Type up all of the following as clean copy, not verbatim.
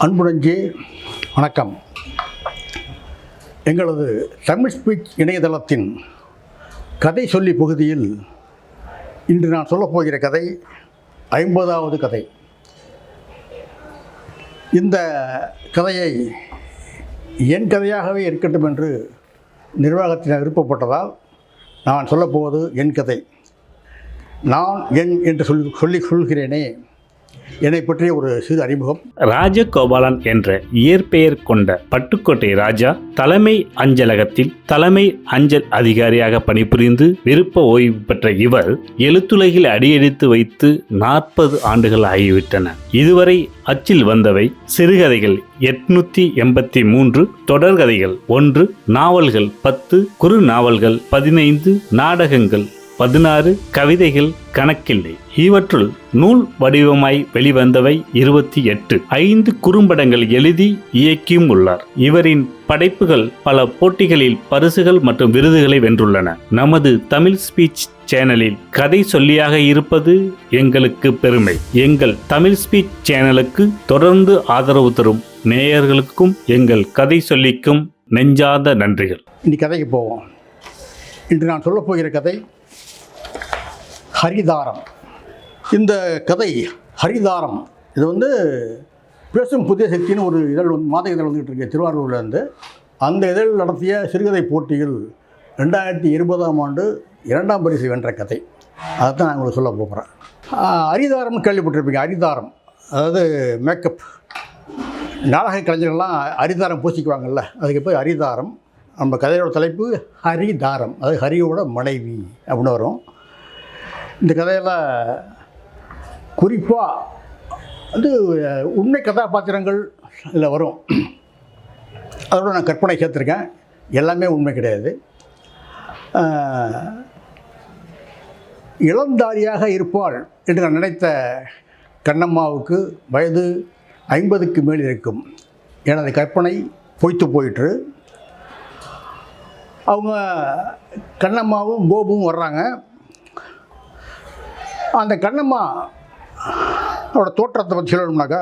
அன்புடஞ்சே வணக்கம். எங்களது தமிழ் ஸ்பீச் இணையதளத்தின் கதை சொல்லி பகுதியில் இன்று நான் சொல்லப்போகிற கதை 50வது கதை. இந்த கதையை என் கதையாகவே இருக்கட்டும் என்று நிர்வாகத்தினர் விருப்பப்பட்டதால் நான் சொல்லப்போவது என் கதை. நான் என் என்று சொல்கிறேனே, என்னை பற்றிய ஒரு சிறு அறிமுகம். ராஜகோபாலன் என்ற இயற்பெயர் கொண்ட பட்டுக்கோட்டை ராஜா தலைமை அஞ்சலகத்தில் தலைமை அஞ்சல் அதிகாரியாக பணிபுரிந்து விருப்ப ஓய்வு பெற்ற இவர் எழுத்துலகில் அடியெடுத்து வைத்து 40 ஆண்டுகள் ஆகிவிட்டன. இதுவரை அச்சில் வந்தவை சிறுகதைகள் 883, தொடர்கதைகள் 1, நாவல்கள் 10, குறு நாவல்கள் 15, நாடகங்கள் 16, கவிதைகள் கணக்கில்லை. இவற்றுள் நூல் வடிவமாய் வெளிவந்தவை 28. 5 குறும்படங்கள் எழுதி இயக்கியும் உள்ளார். இவரின் படைப்புகள் பல போட்டிகளில் பரிசுகள் மற்றும் விருதுகளை வென்றுள்ளன. நமது தமிழ் ஸ்பீச் சேனலில் கதை சொல்லியாக இருப்பது எங்களுக்கு பெருமை. எங்கள் தமிழ் ஸ்பீச் சேனலுக்கு தொடர்ந்து ஆதரவு தரும் நேயர்களுக்கும் எங்கள் கதை சொல்லிக்கும் நெஞ்சார்ந்த நன்றிகள். இன்னைக்கு கதைக்கு போவோம். இன்று நான் சொல்லப் போகிற கதை ஹரிதாரம். இந்த கதை ஹரிதாரம் இது பேசும் புதிய சக்தின்னு ஒரு இதழ் மாத இதழ் வந்துகிட்டு இருக்கு திருவாரூர்லேருந்து. அந்த இதழ் நடத்திய சிறுகதை போட்டியில் 2020ஆம் ஆண்டு 2ஆம் பரிசு வென்ற கதை. அதைத்தான் நான் உங்களுக்கு சொல்ல போகிறேன். ஹரிதாரம் கேள்விப்பட்டிருப்பீங்க. ஹரிதாரம் அதாவது மேக்கப், நாடக கலைஞர்கள்லாம் ஹரிதாரம் பூசிக்குவாங்கள்ல, அதுக்கு போய் ஹரிதாரம். நம்ம கதையோட தலைப்பு ஹரிதாரம், அதாவது ஹரியோட மனைவி அப்படின்னு வரும். இந்த கதையில் குறிப்பாக உண்மை கதாபாத்திரங்கள் இதில் வரும். அதோட நான் கற்பனை சேர்த்துருக்கேன். எல்லாமே உண்மை கிடையாது. இளந்தாரியாக இருப்பாள் என்று நான் நினைத்த கண்ணம்மாவுக்கு வயது 50க்கு மேல் இருக்கும். எனது கற்பனை பொய்த்து போயிற்று. அவங்க கண்ணம்மாவும் கோபுவும் வர்றாங்க. அந்த கண்ணம்மா அவரோட தோற்றத்தை பற்றி சொல்லணும்னாக்கா,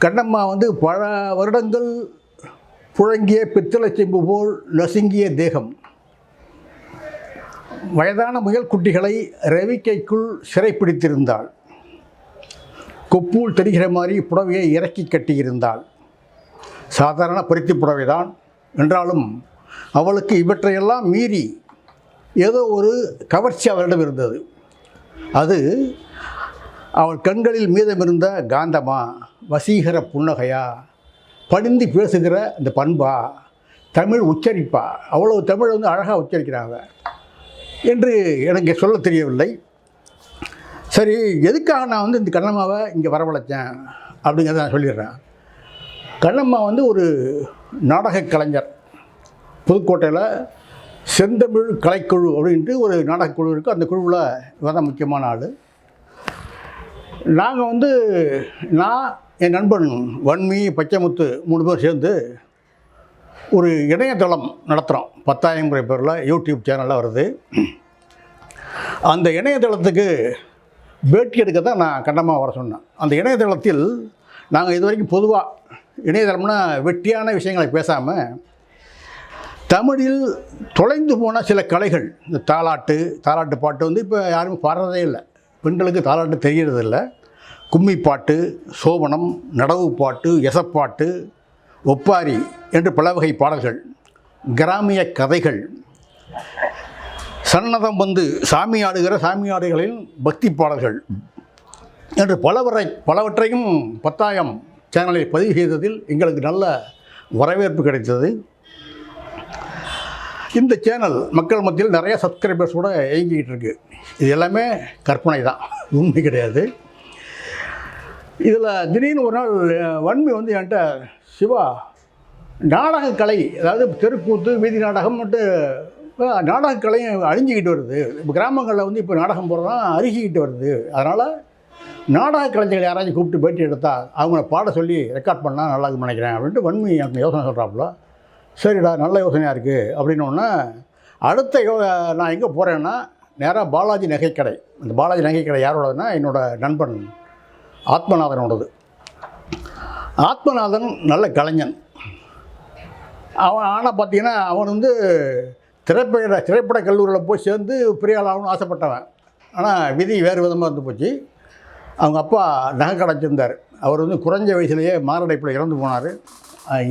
கண்ணம்மா பல வருடங்கள் புழங்கிய பித்தளை செம்பு போல் நசுங்கிய தேகம், வயதான முயல் குட்டிகளை ரவிக்கைக்குள் சிறைப்பிடித்திருந்தாள். கொப்பூல் தெரிகிற மாதிரி புடவையை இறக்கி கட்டியிருந்தாள். சாதாரண பருத்தி புடவைதான் என்றாலும் அவளுக்கு இவற்றையெல்லாம் மீறி ஏதோ ஒரு கவர்ச்சி அவளிடம் இருந்தது. அது அவள் கண்களில் மீதமிருந்த காந்தமா, வசீகர புன்னகையா, பணிந்து பேசுகிற அந்த பண்பா, தமிழ் உச்சரிப்பா, அவ்வளவு தமிழ் அழகாக உச்சரிக்கிறாங்க என்று எனக்கு சொல்ல தெரியவில்லை. சரி, எதுக்காக நான் இந்த கண்ணம்மாவை இங்கே வரவழைச்சேன் அப்படிங்கிறத நான் சொல்லிடுறேன். கண்ணம்மா ஒரு நாடக கலைஞர். புதுக்கோட்டையில் செந்தமிழ் கலைக்குழு அப்படின்ட்டு ஒரு நாடகக்குழு இருக்குது. அந்த குழுவில் இவன் தான் முக்கியமான ஆள். நாங்கள் நான் என் நண்பன் வன்மி, பச்சைமுத்து 3 பேர் சேர்ந்து ஒரு இணையதளம் நடத்துகிறோம். 10,000 பேரில் யூடியூப் சேனலில் வருது. அந்த இணையதளத்துக்கு பேட்டி எடுக்க தான் நான் கண்ணம்மா வர சொன்னேன். அந்த இணையதளத்தில் நாங்கள் இது வரைக்கும் பொதுவாக இணையதளம்னா வெட்டியான விஷயங்களை பேசாமல் தமிழில் தொலைந்து போன சில கலைகள், இந்த தாலாட்டு பாட்டு இப்போ யாருமே பாடுறதே இல்லை. பெண்களுக்கு தாலாட்டு தெரியறதில்லை. கும்மி பாட்டு, சோபனம், நடவு பாட்டு, எசப்பாட்டு, ஒப்பாரி என்று பல வகை பாடல்கள், கிராமிய கதைகள், சன்னதம் சாமி ஆடுகிற சாமியாடுகளின் பக்தி பாடல்கள் என்று பலவற்றையும் 10,000 சேனலில் பதிவு செய்ததில் எங்களுக்கு நல்ல வரவேற்பு கிடைத்தது. இந்த சேனல் மக்கள் மத்தியில் நிறைய சப்ஸ்கிரைபர்ஸோடு இயங்கிக்கிட்டு இருக்குது. இது எல்லாமே கற்பனை தான், உண்மை கிடையாது. இதில் திடீர்னு ஒரு நாள் வன்மி என்கிட்ட, சிவா, நாடக கலை, அதாவது தெருக்கூத்து, வீதி நாடகம் நாடகக்கலையும் அழிஞ்சிக்கிட்டு வருது. இப்போ கிராமங்களில் இப்போ நாடகம் போடுறதான் அருகிக்கிட்டு வருது. அதனால் நாடக கலைஞர்கள் யாராச்சும் கூப்பிட்டு பேட்டி எடுத்தால் அவங்கள பாட சொல்லி ரெக்கார்ட் பண்ணால் நல்லா நினைக்கிறேன் அப்படின்ட்டு வன்மி எனக்கு யோசனை சொல்கிறாப்புல. சரிடா, நல்ல யோசனையாக இருக்குது அப்படின்னோடனே அடுத்த நான் எங்கே போகிறேன்னா நேராக பாலாஜி நகைக்கடை. இந்த பாலாஜி நகைக்கடை யாரோடதுன்னா என்னோடய நண்பன் ஆத்மநாதனோடது. ஆத்மநாதன் நல்ல கலைஞன். அவன் ஆனால் பார்த்தீங்கன்னா அவன் வந்து திரைப்பட கல்லூரியில் போய் சேர்ந்து பெரிய ஆள் ஆகணும்னு ஆசைப்பட்டவன். ஆனால் விதி வேறு விதமாக இருந்து போச்சு. அவங்க அப்பா நகை கடைச்சிருந்தார். அவர் வந்து குறைஞ்ச வயசுலேயே மாரடைப்பில் இறந்து போனார்.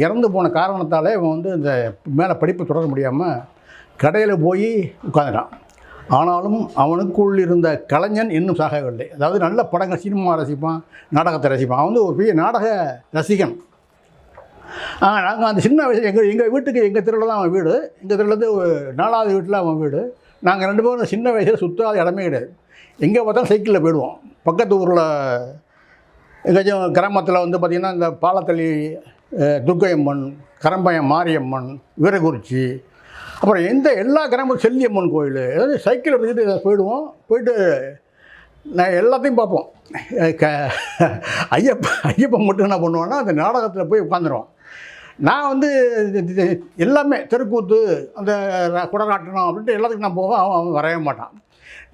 இறந்து போன காரணத்தாலே அவன் வந்து இந்த மேலே படிப்பு தொடர முடியாமல் கடையில் போய் உட்காந்துட்டான். ஆனாலும் அவனுக்குள் இருந்த கலைஞன் இன்னும் சாகவில்லை. அதாவது நல்ல படங்கள், சினிமா ரசிப்பான், நாடகத்தை ரசிப்பான். அவன் வந்து ஒரு பெரிய நாடக ரசிகன். நாங்கள் அந்த சின்ன வயசு எங்கள் வீட்டுக்கு எங்கள் தெருவில் தான் அவன் வீடு. எங்கள் தெருவுலேருந்து 4வது வீட்டில் அவன் வீடு. நாங்கள் 2 பேரும் சின்ன வயசில் சுற்றாத இடமே கிடையாது. எங்கே பார்த்தாலும் சைக்கிளில் போயிடுவோம். பக்கத்து ஊரில் எங்கேயாச்சும் கிராமத்தில் வந்து பார்த்திங்கன்னா இந்த பாலத்தளி துர்க்கையம்மன், கரம்பயம் மாரியம்மன், வீரகுறிச்சி, அப்புறம் எல்லா கிராமத்தும் செல்லியம்மன் கோயில், ஏதாவது சைக்கிளை எடுத்துக்கிட்டு போயிடுவோம். போயிட்டு நான் எல்லாத்தையும் பார்ப்போம். ஐயப்பன் மட்டும் என்ன பண்ணுவான்னா அந்த நாடகத்தில் போய் உட்காந்துருவான். நான் வந்து எல்லாமே தெருக்கூத்து, அந்த குடநாட்டணும் அப்படின்ட்டு எல்லாத்துக்கும் நான் போவேன். அவன் வரவே மாட்டான்.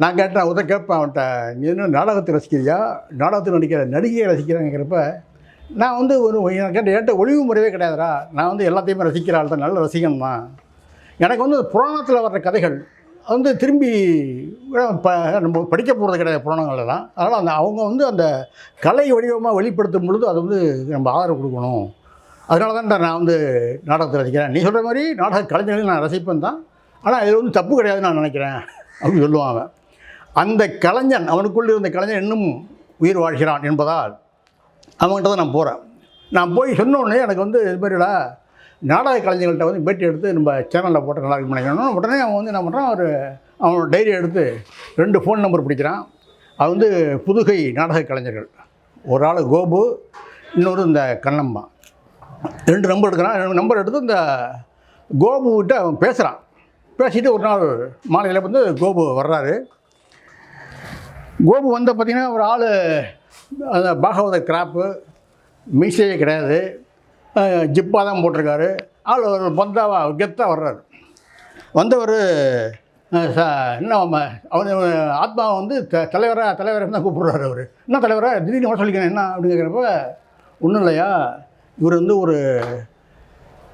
நான் கேட்பேன் அவன்கிட்ட, நீ என்ன நாடகத்தை ரசிக்கிறியா, நாடகத்தில் நடிக்கிற நடிகையை ரசிக்கிறேங்கிறப்ப நான் வந்து என்கிட்ட ஒளிவு முறையே கிடையாதுடா, நான் வந்து எல்லாத்தையுமே ரசிக்கிற ஆள் தான், நல்ல ரசிகன் தான். எனக்கு வந்து புராணத்தில் வர்ற கதைகள் வந்து திரும்பி நம்ம படிக்க போகிறது கிடையாது புராணங்கள்லாம். அதனால் அவங்க வந்து அந்த கலை வடிவமாக வெளிப்படுத்தும் பொழுது அது வந்து நம்ம ஆதரவு கொடுக்கணும். அதனால தான் நான் வந்து நாடகத்தை ரசிக்கிறேன். நீ சொல்கிற மாதிரி நாடக கலைஞர்களையும் நான் ரசிப்பேன் தான், ஆனால் இது வந்து தப்பு கிடையாதுன்னு நான் நினைக்கிறேன் அப்படின்னு சொல்லுவான் அவன். அந்த கலைஞன், அவனுக்குள்ளே இருந்த கலைஞன் இன்னும் உயிர் வாழ்கிறான் என்பதால் அவன்கிட்ட தான் நான் போகிறேன். நான் போய் சொன்னோடனே எனக்கு வந்து இது மாதிரிடா நாடக கலைஞர்கள்ட்ட வந்து பேட்டி எடுத்து நம்ம சேனலில் போட்டு நல்லா இருக்கு நினைக்கணும். உடனே அவன் வந்து என்ன பண்ணுறான், அவனோட டைரி எடுத்து 2 ஃபோன் நம்பர் பிடிக்கிறான். அது வந்து புதுகை நாடக கலைஞர்கள். ஒரு ஆள் கோபு, இன்னொரு இந்த கண்ணம்மா. 2 நம்பர் எடுக்கிறான். 2 நம்பர் எடுத்து இந்த கோபுக்கிட்ட அவன் பேசுகிறான். பேசிட்டு ஒரு நாள் மாலையில் வந்து கோபு வர்றாரு. கோபு வந்து பார்த்திங்கன்னா ஒரு ஆள் அந்த பாகவத கிராப்பு, மீசையே கிடையாது, ஜிப்பாக தான் போட்டிருக்காரு. ஆள் ஒரு பந்தாவா கெத்தாக வர்றாரு. வந்தவர் என்ன அவன் ஆத்மாவை வந்து தலைவராக தான் கூப்பிட்றாரு. அவர் என்ன தலைவராக திடீர்னு வர சொல்லிக்கிறேன் என்ன அப்படின்னு கேட்குறப்ப, ஒன்றும் இல்லையா, இவர் வந்து ஒரு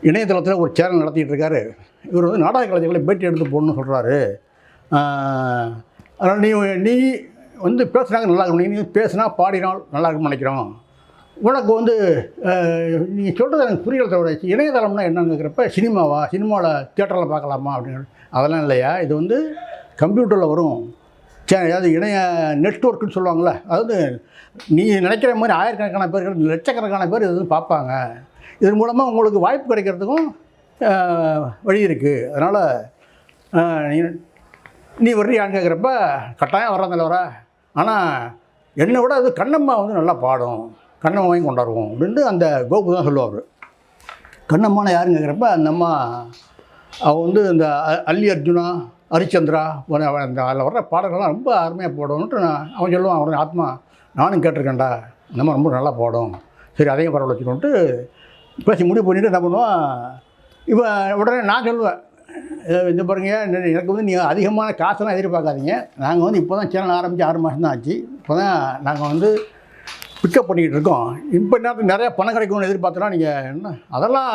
இணையதளத்தில் ஒரு சேனல் நடத்திட்டு இருக்காரு. இவர் வந்து நாடக கலைஞர்களை பேட்டி எடுத்து போடணும்னு சொல்கிறாரு. அதனால் நீ வந்து பேசுனாங்க நல்லா இருக்கணும், நீ பேசுனா பாடினால் நல்லா இருக்கும்னு நினைக்கிறோம். உனக்கு வந்து நீங்கள் சொல்கிறது எனக்கு புரியல. இணையதளம்னா என்னங்கிறப்ப, சினிமாவில் தியேட்டரில் பார்க்கலாமா அப்படின்னு. அதெல்லாம் இல்லையா, இது வந்து கம்ப்யூட்டரில் வரும் அதாவது இணைய நெட்வொர்க்குன்னு சொல்லுவாங்கள்ல. அதாவது நீ நினைக்கிற மாதிரி ஆயிரக்கணக்கான பேர், லட்சக்கணக்கான பேர் இது வந்து பார்ப்பாங்க. இதன் மூலமாக உங்களுக்கு வாய்ப்பு கிடைக்கிறதுக்கும் வழி இருக்குது. அதனால் நீ வர்றியான்னு கேட்குறப்ப, கட்டாயம் வர்றேன் தலைவரா, ஆனால் என்னை விட அது கண்ணம்மா வந்து நல்லா பாடும், கண்ணம்மாவையும் கொண்டாடுவோம் அப்படின்ட்டு அந்த கோபு தான் சொல்லுவார். கண்ணம்மான யாருன்னு கேட்குறப்ப, அந்த அம்மா அவள் வந்து இந்த அல்லி அர்ஜுனா, ஹரிச்சந்திரா அந்த அதில் வர்ற பாடல்கள்லாம் ரொம்ப அருமையாக போடணுன்ட்டு அவன் சொல்லுவான். அவன் ஆத்மா, நானும் கேட்டிருக்கேன்டா, நம்ம ரொம்ப நல்லா பாடும், சரி அதையும் பரவாயில்ல வச்சுக்கோன்ட்டு பேசி முடிவு பண்ணிவிட்டு என்ன பண்ணுவான். இவன் உடனே நான் சொல்லுவேன், இது பாருங்க, எனக்கு வந்து நீங்கள் அதிகமான காசெல்லாம் எதிர்பார்க்காதீங்க. நாங்கள் வந்து இப்போ தான் சேனல் ஆரம்பித்து 6 மாதம் தான் ஆச்சு. இப்போ தான் நாங்கள் வந்து பிக்கப் பண்ணிக்கிட்டு இருக்கோம். இப்போ நேரத்துக்கு நிறையா பணம் கிடைக்கும்னு எதிர்பார்த்தோன்னா நீங்கள் என்ன அதெல்லாம்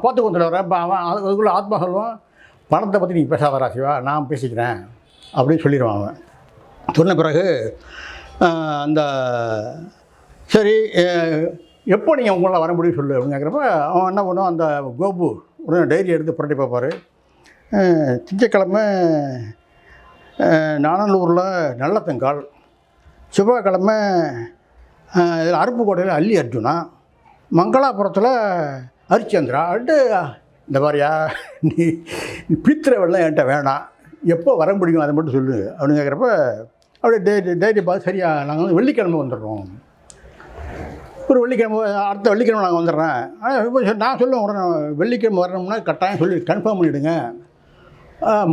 பார்த்து கொண்டு வரேன். இப்போ அவன் அதுக்குள்ளே ஆத்மா சொல்லுவான், பணத்தை பற்றி நீங்கள் பேசாதரா சிவா, நான் பேசிக்கிறேன் அப்படின்னு சொல்லிடுவான். அவன் சொன்ன பிறகு அந்த சரி எப்போ நீங்கள் உங்களால் வர முடியும் சொல்லு அப்படின்னு கேட்குறப்ப, அவன் என்ன பண்ணுவான், அந்த கோபு உடனே டைரி எடுத்து புரட்டி பார்ப்பார். திங்கக்கிழமை நானூரில் நல்லத்தங்கால், செவ்வாய்க்கிழமை இதில் அருப்புக்கோட்டையில் அல்லி அர்ஜுனா, மங்களாபுரத்தில் ஹரிச்சந்திரா அப்படின்ட்டு, இந்த மாதிரியா நீ பித்திர வெள்ளம் என்கிட்ட வேணாம், எப்போ வர முடியும் அதை மட்டும் சொல்லு அப்படின்னு கேட்குறப்ப, அப்படியே டைரி பார்த்து, சரியா நாங்கள் வந்து வெள்ளிக்கிழமை வந்துடுறோம், ஒரு வெள்ளிக்கிழமை அடுத்த வெள்ளிக்கிழமை நாங்கள் வந்துடுறேன். ஆனால் நான் சொல்லுவேன், உடனே வெள்ளிக்கிழமை வரணும்னா கட்டாயம் சொல்லி கன்ஃபார்ம் பண்ணிவிடுங்க.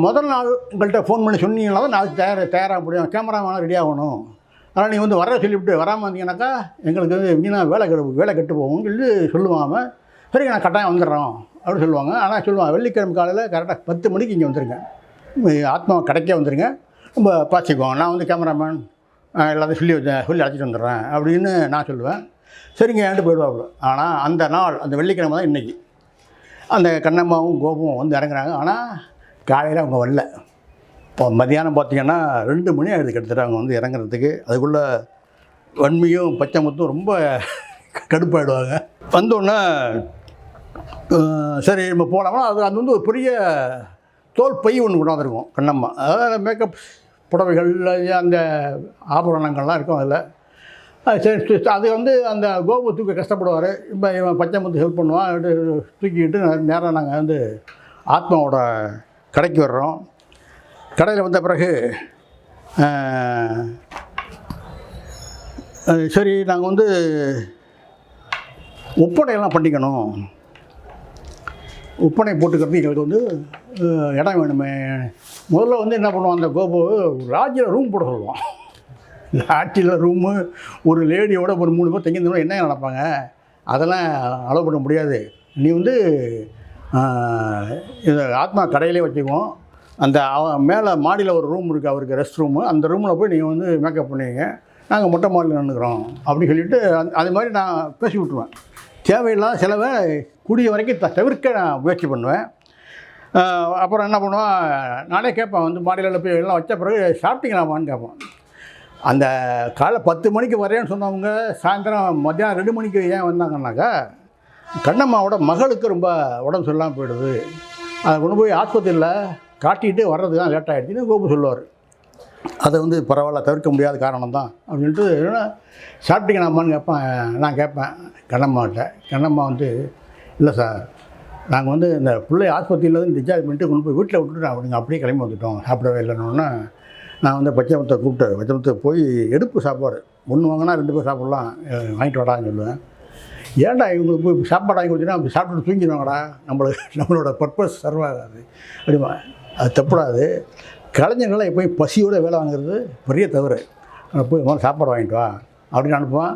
முதல் நாள் உங்கள்கிட்ட ஃபோன் பண்ணி சொன்னீங்கன்னா தான் நாளைக்கு தயாராக முடியும், கேமராமேன் ரெடி ஆகணும். அதனால் நீங்கள் வந்து வர சொல்லிவிட்டு வராமல் வந்தீங்கன்னாக்கா எங்களுக்கு வந்து வீணாக வேலை கெட்டு போகும்னு சொல்லி சொல்லுவான் அவன். சரி நான் கட்டாயம் வந்துடுறோம் அப்படின்னு சொல்லுவாங்க. ஆனால் சொல்லுவான், வெள்ளிக்கிழமை காலையில் கரெக்டாக 10 மணிக்கு இங்கே வந்துடுங்க, ஆத்மா கடைக்கே வந்துடுங்க, நம்ம பார்த்துக்குவோம், நான் வந்து கேமராமேன் எல்லாத்தையும் சொல்லி அழைச்சிட்டு வந்துடுறேன் அப்படின்னு நான் சொல்லுவேன். சரிங்க ஏன்ட்டு போயிடுவாப்புல. ஆனால் அந்த நாள் அந்த வெள்ளிக்கிழமை தான் இன்றைக்கி அந்த கண்ணம்மாவும் கோபும் வந்து இறங்குறாங்க. ஆனால் காலையில் அவங்க வரல. இப்போ மதியானம் பார்த்திங்கன்னா 2 மணி ஆகிடுது கிட்டத்தட்ட அவங்க வந்து இறங்குறதுக்கு. அதுக்குள்ளே வன்மையும் பச்சைமுத்தும் ரொம்ப கடுப்பாயிடுவாங்க. வந்தோடனே சரி நம்ம போகலாமா, அது வந்து ஒரு பெரிய தோல் பை ஒன்று கொண்டாந்துருக்கும் கண்ணம்மா. அதாவது மேக்கப் புடவைகள் அந்த ஆபரணங்கள்லாம் இருக்கும் அதில். சரி அது வந்து அந்த கோபு தூக்க கஷ்டப்படுவார். இப்போ இவன் பச்சைமுத்து ஹெல்ப் பண்ணுவான். தூக்கிக்கிட்டு நேராக நாங்கள் வந்து ஆத்மாவோட கடைக்கு வர்றோம். கடையில் வந்த பிறகு சரி நாங்கள் வந்து ஒப்பனையெல்லாம் பண்ணிக்கணும், ஒப்பனை போட்டுக்கிறது எங்களுக்கு வந்து இடம் வேணுமே. முதல்ல வந்து என்ன பண்ணுவோம், அந்த கோபு லாட்ஜில் ரூம் போட சொல்லுவோம். லாட்ஜில் ரூமு ஒரு லேடியோட ஒரு 3 பேர் தங்கியிருந்தோம் என்ன நினைப்பாங்க, அதெல்லாம் அலோவ் பண்ண முடியாது. நீ வந்து இது ஆத்மா கடையிலே வச்சுக்குவோம். அந்த மேலே மாடியில் ஒரு ரூம் இருக்குது அவருக்கு, ரெஸ்ட் ரூமு. அந்த ரூமில் போய் நீங்கள் வந்து மேக்கப் பண்ணுவீங்க, நாங்கள் மொட்டை மாடியில் நின்றுக்கிறோம் அப்படி சொல்லிவிட்டு அது மாதிரி நான் பேசி விட்ருவேன். தேவையில்லாத செலவை கூடிய வரைக்கும் தவிர்க்க நான் முயற்சி பண்ணுவேன். அப்புறம் என்ன பண்ணுவேன், நானே கேட்பேன் வந்து மாடியில் போய் எல்லாம் வச்ச பிறகு சாப்பிட்டீங்களாமான்னு கேட்பேன். அந்த காலை 10 மணிக்கு வரேன்னு சொன்னவங்க சாயந்தரம் மத்தியானம் 2 மணிக்கு ஏன் வந்தாங்கன்னாக்கா, கண்ணம்மாவோட மகளுக்கு ரொம்ப உடம்பு சரியில்லாமல் போயிடுது, அதை கொண்டு போய் ஆஸ்பத்திரியில் காட்டிட்டு வர்றது தான் லேட் ஆகிடுச்சின்னு கோபு சொல்லுவார். அதை வந்து பரவாயில்ல, தவிர்க்க முடியாத காரணம் தான் அப்படின்ட்டு சாப்பிட்டீங்களாமான்னு நான் கேட்பேன் கண்ணம்மாட்ட. கண்ணம்மா வந்து இல்லை சார், நாங்கள் வந்து இந்த பிள்ளை ஆஸ்பத்திரியிலேருந்து டிஸ்சார்ஜ் பண்ணிட்டு கொண்டு போய் வீட்டில் விட்டுட்டு அப்படிங்க அப்படியே கிளம்பி வந்துவிட்டோம், சாப்பிடவே இல்லைன்னு. நான் வந்து பச்சைமுத்தை கூப்பிட்டு பச்சைமுத்தை போய் எடுப்பு சாப்பாடு 1 வாங்கினா 2 பேர் சாப்பிட்லாம், வாங்கிட்டு வாடான்னு சொல்லுவேன். ஏன்டா இவங்களுக்கு போய் சாப்பாடு வாங்கி கொடுத்தீங்கன்னா அப்படி சாப்பிட்டு தூங்கிடுவாங்கடா, நம்மளோட பர்பஸ் சர்வ் ஆகாது அப்படிமா. அது தப்புடாது. கலைஞர்களாக எப்போயும் பசியோடு வேலை வாங்குறது பெரிய தவறு. போய் முதல்ல சாப்பாடு வாங்கிட்டு வா அப்படின்னு அனுப்புவான்.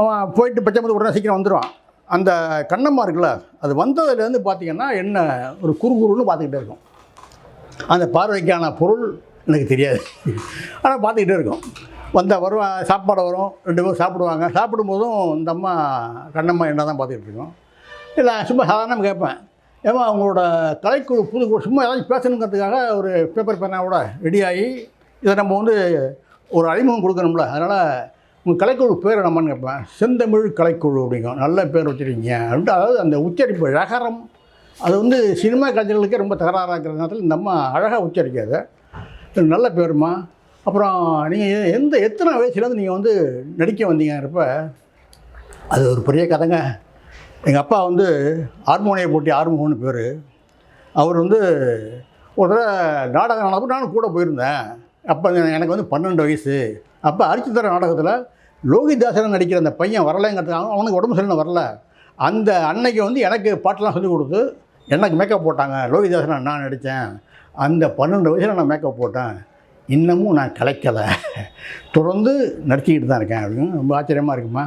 அவன் போயிட்டு பச்சைமுத்து உடனே சீக்கிரம் வந்துடுவான். அந்த கண்ணம்மா இருக்குல்ல, அது வந்ததுலேருந்து பார்த்திங்கன்னா என்ன ஒரு குறுகுறுன்னு பார்த்துக்கிட்டே இருக்கும். அந்த பார்வைக்கான பொருள் எனக்கு தெரியாது, ஆனால் பார்த்துக்கிட்டே இருக்கும். வந்தால் வருவான், சாப்பாடு வரும், 2 பேரும் சாப்பிடுவாங்க. சாப்பிடும்போதும் இந்த அம்மா கண்ணம்மா என்ன தான் பார்த்துக்கிட்டு இருக்கோம். இல்லை சும்மா சாதாரணமாக கேட்பேன், ஏமா அவங்களோட கலைக்குழு புது சும்மா ஏதாச்சும் பேசணுங்கிறதுக்காக ஒரு பேப்பர் பேனாவோட ரெடியாகி இதை நம்ம வந்து ஒரு அறிமுகம் கொடுக்கணும்ல, அதனால் உங்கள் கலைக்குழு பேர் என்னம்மான்னு கேட்பேன். செந்தமிழ் கலைக்குழு அப்படிங்கும், நல்ல பேர் வச்சுருக்கீங்க அப்படின்ட்டு. அதாவது அந்த உச்சரிப்பு ரகரம் அது வந்து சினிமா கலைஞர்களுக்கே ரொம்ப தகராறாக இருக்கிற நேரத்தில் இந்த அம்மா அழகாக உச்சரிக்காது. நல்ல பேருமா. அப்புறம் நீங்கள் எத்தனை வயசுலேருந்து நீங்கள் வந்து நடிக்க வந்தீங்கிறப்ப அது ஒரு பெரிய கதைங்க. எங்கள் அப்பா வந்து ஹார்மோனிய போட்டி ஆறுமுகம்னு பேர். அவர் வந்து ஒரு தடவை நாடகம் நடக்கும், நானும் கூட போயிருந்தேன். அப்போ எனக்கு வந்து 12 வயசு. அப்போ அரிச்சித்தர நாடகத்தில் லோகிதாசன் நடிக்கிற அந்த பையன் வரலைங்கிறதுக்காக, அவனுக்கு உடம்பு சரியில்லை வரல. அந்த அன்னைக்கு வந்து எனக்கு பாட்டெலாம் சொல்லிக் கொடுத்து எனக்கு மேக்கப் போட்டாங்க. லோகிதாசன் நான் நடித்தேன். அந்த 12 வயசில் நான் மேக்கப் போட்டேன். இன்னமும் நான் கலைக்கலை, தொடர்ந்து நடிச்சிக்கிட்டு தான் இருக்கேன் அப்படின்னு. ரொம்ப ஆச்சரியமாக இருக்குமா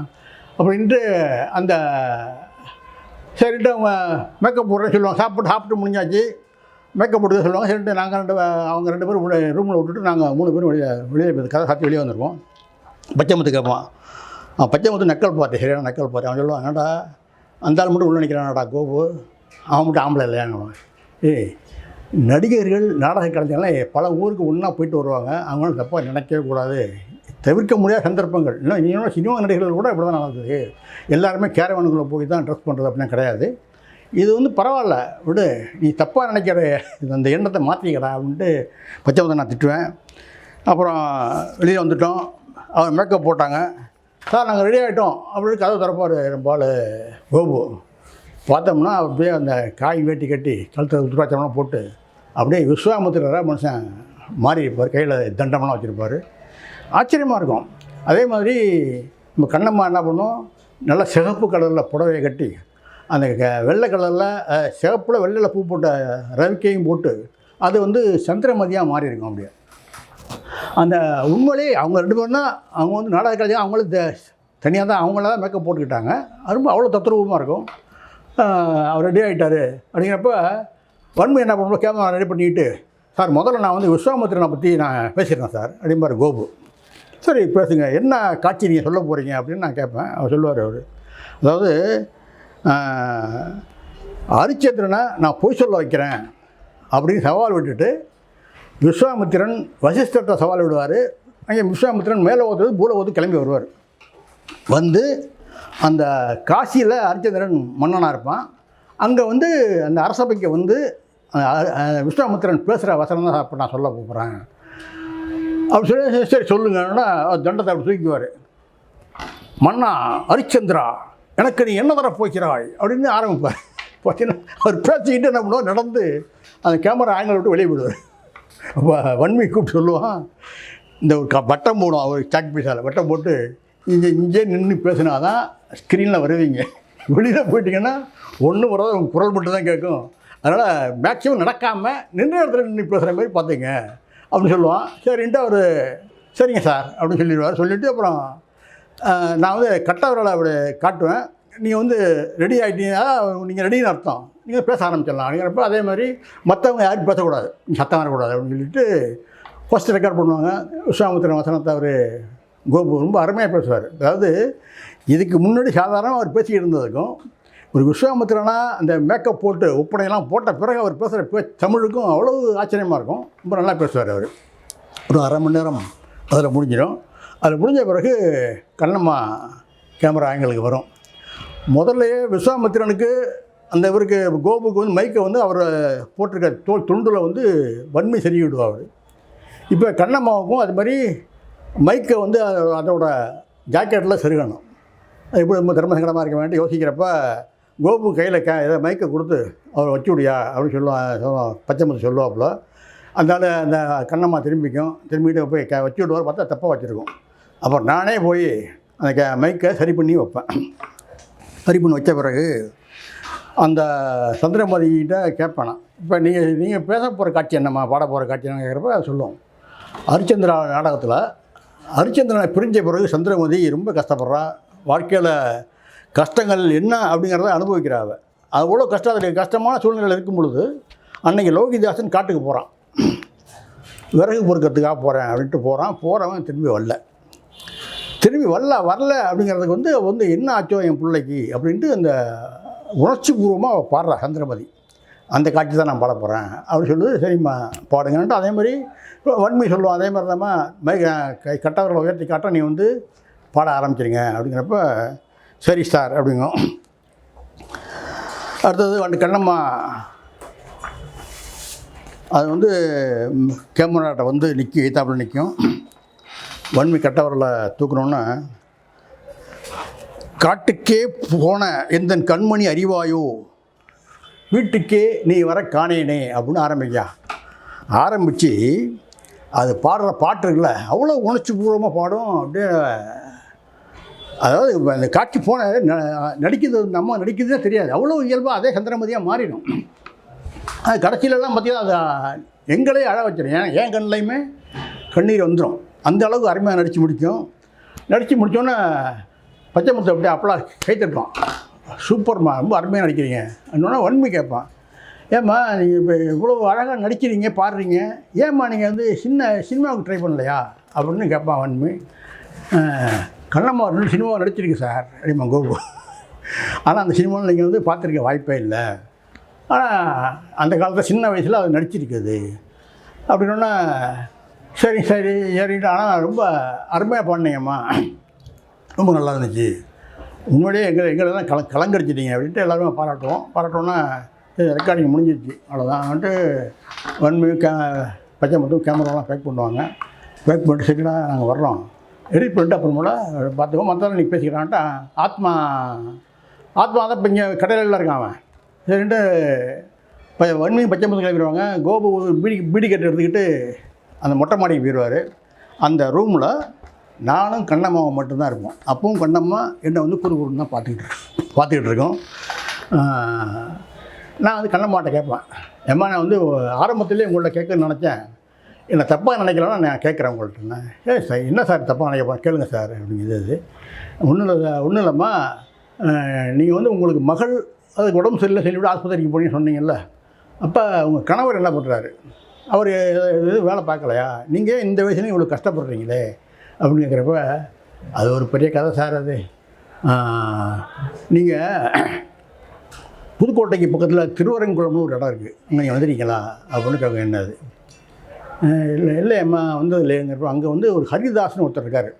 அப்படின்ட்டு அந்த சரிட்டு அவங்க மேக்கப் போடுறேன்னு சொல்லுவாங்க. சாப்பிட்டு முடிஞ்சாச்சு, மேக்கப் போட்டு சொல்லுவாங்க. சரிட்டு நாங்கள் அவங்க 2 பேரும் ரூமில் விட்டுட்டு நாங்கள் 3 பேரும் வெளியே கதை சாத்தி வெளியே வந்திருக்கோம். பச்சைமுத்து கேட்பான். பச்சைமுத்து நக்கல் பார்த்து, சரியான நக்கல் பார்த்து. அவன் சொல்லுவான், என்னடா அந்த ஆள் மட்டும் உள்ள நிற்கிறானாடா கோபு, அவன் மட்டும் ஆம்பளை இல்லையாங்க. நடிகர்கள் நாடக கலைஞர்கள்லாம் பல ஊருக்கு ஒன்றா போயிட்டு வருவாங்க. அவங்களும் தப்பாக நினைக்கவே கூடாது, தவிர்க்க முடியாத சந்தர்ப்பங்கள். இன்னும் சினிமா நடிகர்கள் கூட இப்படி தான் நடக்குது. எல்லாருமே கேரவானுக்குள்ளே போய் தான் ட்ரெஸ் பண்ணுறது அப்படின்னா கிடையாது. இது வந்து பரவாயில்ல விடு, நீ தப்பாக நினைக்கிற அந்த எண்ணத்தை மாற்றிக்கடா அப்படின்ட்டு பச்சைமுத்தை நான் திட்டுவேன். அப்புறம் வெளியே வந்துவிட்டோம். அவன் மேக்கப் போட்டாங்க. சார் நாங்கள் ரெடி ஆகிட்டோம் அப்படின்னு கதவை திறப்பார் பால் கோபு. பார்த்தோம்னா அப்படியே அந்த காய் வேட்டி கட்டி கழுத்தில் உத்ராட்சம்லாம் போட்டு அப்படியே விஸ்வாமுத்திரராக மனுஷன் மாறி இருப்பார். கையில் தண்டமெல்லாம் வச்சுருப்பார். ஆச்சரியமாக இருக்கும். அதே மாதிரி நம்ம கண்ணம்மா என்ன பண்ணும், நல்லா சிகப்பு கலரில் புடவையை கட்டி அந்த வெள்ளை கலரில் சிகப்பில் வெள்ளையில் பூ போட்ட ரவிக்கையும் போட்டு அது வந்து சந்திரமதியாக மாறி இருக்கும். அப்படியே அந்த உண்மையிலே அவங்க 2 பேரும் தான், அவங்க வந்து நாடக கலைஞர், அவங்களும் தனியாக தான் அவங்கள தான் மேக்கப் போட்டுக்கிட்டாங்க. அது ரொம்ப அவ்வளோ தத்ரூபமாக இருக்கும். அவர் ரெடி ஆகிட்டார் அப்படிங்கிறப்ப வன்மை என்ன பண்ணுவோம், கேமரா ரெடி பண்ணிக்கிட்டு, சார் முதல்ல நான் வந்து விஸ்வாமித்திரனை பற்றி நான் பேசியிருக்கேன் சார் அப்படிம்பார் கோபு. சரி பேசுங்க, என்ன காட்சி நீங்கள் சொல்ல போகிறீங்க அப்படின்னு நான் கேட்பேன். அவர் சொல்லுவார். அவர் அதாவது ஹரிச்சந்திரனை நான் பொய் சொல்ல வைக்கிறேன் அப்படின்னு சவால் விட்டுட்டு விஸ்வாமித்திரன் வசிஷ்டர்கிட்ட சவால் விடுவார். அங்கே விஸ்வாமித்திரன் மேலே ஓத்துறது பூலோகத்துக்கு கிளம்பி வருவார். வந்து அந்த காசியில் ஹரிச்சந்திரன் மன்னனாக இருப்பான். அங்கே வந்து அந்த அரசபைக்கு வந்து விஸ்வாமித்திரன் பேசுகிற வசனம் தான் அப்போ நான் சொல்ல போகிறேன் அப்படி சொல்லி சரி சொல்லுங்கன்னா தண்டத்தை அப்படி தூக்கிக்குவார். மன்னா ஹரிச்சந்திரா, எனக்கு நீ என்ன தர போகிறாய் அப்படின்னு ஆரம்பிப்பார். பார்த்தீங்கன்னா அவர் பேசிக்கிட்டு என்ன பண்ணுவோம், நடந்து அந்த கேமரா ஆங்கிள் விட்டு வெளியே விடுவார். அப்போ வன்மி கூப்பிட்டு சொல்லுவான், இந்த ஒரு வட்டம் போடும், அவர் சாக் பீஸால் வட்டம் போட்டு இங்கே நின்று பேசினா தான் ஸ்க்ரீனில் வருவீங்க. வெளியில் போயிட்டீங்கன்னா ஒன்றும் வராது, உங்கள் குரல் மட்டும் தான் கேட்கும். அதனால் மேக்ஸிமம் நடக்காமல் நின்ற இடத்துல நின்று பேசுகிற மாதிரி பார்த்துங்க அப்படின்னு சொல்லுவான். சரின்ட்டு அவர் சரிங்க சார் அப்படின்னு சொல்லிடுவார். சொல்லிவிட்டு அப்புறம் நான் வந்து கட்டவர்களை அப்படி காட்டுவேன். நீங்கள் வந்து ரெடி ஆகிட்டீங்கன்னா நீங்கள் ரெடின்னு அர்த்தம், நீங்கள் பேச ஆரம்பிச்சிடலாம் அப்படிங்கிறப்ப அதே மாதிரி மற்றவங்க யாரும் பேசக்கூடாது, சத்தம் வரக்கூடாது அப்படின்னு சொல்லிட்டு ஃபஸ்ட்டு ரெக்கார்ட் பண்ணுவாங்க. விஸ்வாமித்திரன் வசனத்தை அவர் கோபு ரொம்ப அருமையாக பேசுவார். அதாவது இதுக்கு முன்னாடி சாதாரணமாக அவர் பேசிக்கிட்டு இருந்ததுக்கும் ஒரு விஸ்வாமித்திரனா அந்த மேக்கப் போட்டு ஒப்பனையெல்லாம் போட்ட பிறகு அவர் பேசுகிற தமிழுக்கும் அவ்வளோ ஆச்சரியமாக இருக்கும். ரொம்ப நல்லா பேசுவார் அவர். ஒரு அரை மணி நேரம் அதில் முடிஞ்சிடும். அதில் முடிஞ்ச பிறகு கண்ணம்மா கேமரா ஆங்கிளுக்கு வரும். முதல்லையே விஸ்வாமித்திரனுக்கு அந்த இவருக்கு கோபுக்கு வந்து மைக்கை வந்து அவர் போட்டிருக்க துண்டில் வந்து வன்மை சரி விடுவார். இப்போ கண்ணம்மாவுக்கும் அது மாதிரி மைக்கை வந்து அதோட ஜாக்கெட்டில் செருகணும். அது எப்படி ரொம்ப தர்மசங்கடமாக இருக்க வேண்டி யோசிக்கிறப்ப கோபு கையில் ஏதோ மைக்கை கொடுத்து அவர் வச்சு விடியா அப்படின்னு சொல்லுவான். பச்சை முத்து சொல்லுவாப்புல. அதனால் அந்த கண்ணம்மா திரும்பிட்டு போய் வச்சு விடுவார். பார்த்தா தப்பாக வச்சுருக்கோம். அப்புறம் நானே போய் அந்த மைக்கை சரி பண்ணி வைப்பேன். சரி பண்ணி வச்ச பிறகு அந்த சந்திரமதிகிட்ட கேட்பேன், இப்போ நீங்கள் பேச போகிற காட்சி என்னம்மா, பாட போகிற காட்சி என்ன கேட்குறப்ப சொல்லுவோம். ஹரிச்சந்திரா நாடகத்தில் ஹரிச்சந்திரனை பிரிஞ்ச பிறகு சந்திரமதி ரொம்ப கஷ்டப்படுறா. வாழ்க்கையில் கஷ்டங்கள் என்ன அப்படிங்கிறத அனுபவிக்கிறாள். அவ்வளோ கஷ்டமான சூழ்நிலையில் இருக்கும் பொழுது அன்றைக்கி லோகிதாசன் காட்டுக்கு போகிறான். விறகு பொறுக்கிறதுக்காக போகிறேன் அப்படின்ட்டு போகிறவன் திரும்பி வரல அப்படிங்கிறதுக்கு வந்து என்ன ஆச்சோ என் பிள்ளைக்கு அப்படின்ட்டு அந்த உணர்ச்சி பூர்வமாக அவள் பாடுறா சந்திரமதி. அந்த காட்சி தான் நான் பாட போகிறேன் அப்படின்னு சொல்லுது. சரிம்மா பாடுங்கன்ட்டு அதே மாதிரி வன்மை சொல்லுவான். அதே மாதிரி தான் கட்டவர்களை உயர்த்தி காட்ட நீ வந்து பாட ஆரம்பிச்சிருங்க அப்படிங்கிறப்ப சரி சார் அப்படிங்கும். அடுத்தது கண்ணம்மா அது வந்து கேமராட்ட வந்து எத்தாப்பில் நிற்கும். வன்மை கட்டவர்களை தூக்கணுன்னா, காட்டுக்கே போன எந்த கண்மணி அறிவாயோ வீட்டுக்கே நீ வர காணேனே அப்படின்னு ஆரம்பித்து அது பாடுற பாட்டு இருக்குல்ல அவ்வளோ உணர்ச்சி பூர்வமாக பாடும். அப்படியே அதாவது அந்த காட்சி போன நடிக்கிறது நம்ம நடிக்கிறதே தெரியாது, அவ்வளோ இயல்பாக அதே சந்திரமதியாக மாறிடும். அது கடைசியிலலாம் பார்த்தீங்கன்னா அது எங்களே அழ வச்சிடும். என் கண்ணிலையுமே கண்ணீர் வந்துடும். அந்த அளவுக்கு அருமையாக நடித்து முடித்தோன்னே பச்சை முத்து அப்படியே அப்பெல்லாம் கைத்தட்டுவான். சூப்பர்மா, ரொம்ப அருமையாக நடிக்கிறீங்க இன்னொன்னா வன்மை கேட்பான். ஏம்மா நீங்கள் இப்போ இவ்வளோ அழகாக நடிக்கிறீங்க பாடுறீங்க, ஏம்மா நீங்கள் வந்து சினிமாவுக்கு ட்ரை பண்ணலையா அப்படின்னு கேட்பான் வன்மை. கண்ணம்மா 2 சினிமாவை நடிச்சிருக்கு சார் அப்படிமா கோபு. ஆனால் அந்த சினிமாவில் நீங்கள் வந்து பார்த்துருக்க வாய்ப்பே இல்லை. ஆனால் அந்த காலத்தில் சின்ன வயசில் அது நடிச்சிருக்குது அப்படின்னா சரி ஏறிட்டு. ஆனால் ரொம்ப அருமையாக பாடினீங்கம்மா, ரொம்ப நல்லா இருந்துச்சு, உண்மையிலேயே எங்களெல்லாம் கலங்கடிச்சிட்டீங்க அப்படின்ட்டு எல்லோரும் பாராட்டுவோன்னா ரெக்கார்டிங் முடிஞ்சிருச்சு அவ்வளோதான். வந்துட்டு வன்மை பச்சை மட்டும் கேமராலாம் பேக் பண்ணுவாங்க. பேக் பண்ணிட்டு சரிடா நாங்கள் வர்றோம் எடிட் பண்ணிட்டு அப்புறமேல பார்த்துக்கோ மற்றவங்க நீ பேசிக்கிறான்ட்டு ஆத்மா தான் இப்போ இங்கே கடையில் இருக்கான் அவன். சரின்ட்டு இப்போ வன்மையும் பச்சை முத்து கிளம்பிடுவாங்க. கோபு பீடி கட்டு எடுத்துக்கிட்டு அந்த மொட்டை மாடிக்கு போயிடுவார். அந்த ரூமில் நானும் கண்ணம்மாவும் மட்டும்தான் இருப்போம். அப்பவும் கண்ணம்மா என்னை வந்து குறுகுறுன்னு தான் பார்த்துக்கிட்டு இருக்கோம். நான் வந்து கண்ணம்மாட்ட கேட்பேன், ஏம்மா நான் வந்து ஆரம்பத்துலேயே உங்கள்கிட்ட கேட்கணும்னு நினச்சேன், என்னை தப்பாக நினைக்கலன்னா நான் கேட்குறேன் உங்கள்கிட்ட. சார் என்ன சார் தப்பாக நினைக்க கேளுங்க சார் அப்படிங்கிறது. ஒன்றும் இல்லைம்மா, நீங்கள் வந்து உங்களுக்கு மகள் அதுக்கு உடம்பு சரியில்லை சொல்லிவிட்டு ஆஸ்பத்திரிக்கு போனீங்கன்னு சொன்னீங்கல்ல, அப்போ உங்கள் கணவர் என்ன பண்ணுறாரு, அவர் எதுவும் வேலை பார்க்கலையா, நீங்கள் இந்த வயசுலேயும் இவ்வளோ கஷ்டப்படுறீங்களே அப்படின்னு கேட்குறப்ப அது ஒரு பெரிய கதை சார். அது நீங்கள் புதுக்கோட்டைக்கு பக்கத்தில் திருவரங்குளம்னு ஒரு இடம் இருக்குது, அங்கே நீங்கள் வந்துடுறீங்களா அப்படின்னு கேட்க. என்னது? இல்லை இல்லை அம்மா வந்து இல்லைங்கிறப்ப அங்கே வந்து ஒரு ஹரிதாஸ்னு ஒருத்தர் இருக்கார்.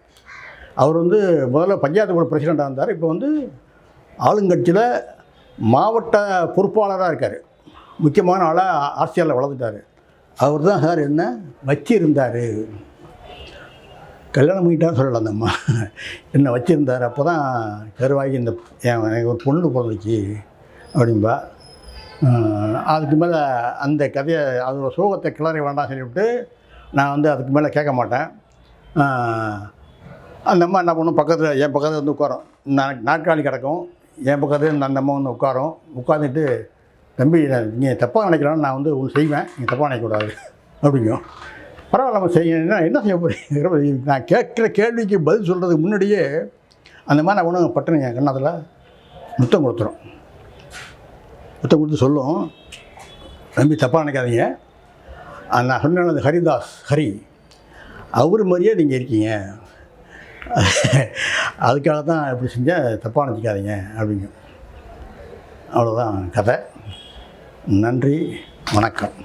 அவர் வந்து முதல்ல பஞ்சாயத்து போர்டு பிரசிடெண்ட்டாக இருந்தார். இப்போ வந்து ஆளுங்கட்சியில் மாவட்ட பொறுப்பாளராக இருக்கார். முக்கியமான ஆளாக அரசியலில் வளர்ந்துட்டார். அவர் தான் சார் என்ன வச்சிருந்தார். கல்யாணம் பண்ணிட்டான்னு சொல்லலாம் அந்த அம்மா. என்ன வச்சுருந்தார். அப்போ தான் கருவாகி இந்த எனக்கு ஒரு பொண்ணு பிறந்துச்சு அப்படின்பா. அதுக்கு மேலே அந்த கதையை அதோட சோகத்தை கிளறி வேண்டாம் சொல்லிவிட்டு நான் வந்து அதுக்கு மேலே கேட்க மாட்டேன். அந்த அம்மா என்ன பண்ணும், பக்கத்தில் என் பக்கத்தில் வந்து உட்காரும். நாற்காலி கிடக்கும், என் பக்கத்தில் அந்த அம்மா வந்து உட்காந்துட்டு, தம்பி நீங்கள் தப்பாக நினைக்கலான்னு நான் வந்து ஒன்று செய்வேன், நீங்கள் தப்பாக நினைக்கக்கூடாது அப்படிங்கும். பரவாயில்ல நம்ம செய்ய என்ன செய்ய போகிறீங்க. நான் கேட்குற கேள்விக்கு பதில் சொல்கிறதுக்கு முன்னாடியே அந்த மாதிரி நான் ஒன்று பட்டுன்னு என் கண்ணத்தில் முத்தம் கொடுத்துரும். முத்தம் கொடுத்து சொல்லும், தம்பி தப்பாக நினைக்காதீங்க, நான் சொன்னேன் அந்த ஹரிதாஸ் ஹரி அவர் மாதிரியே நீங்கள் இருக்கீங்க, அதுக்காக தான் இப்படி செஞ்சால் தப்பாக நினச்சிக்காதீங்க அப்படிங்க. அவ்வளோதான் கதை. நன்றி, வணக்கம்.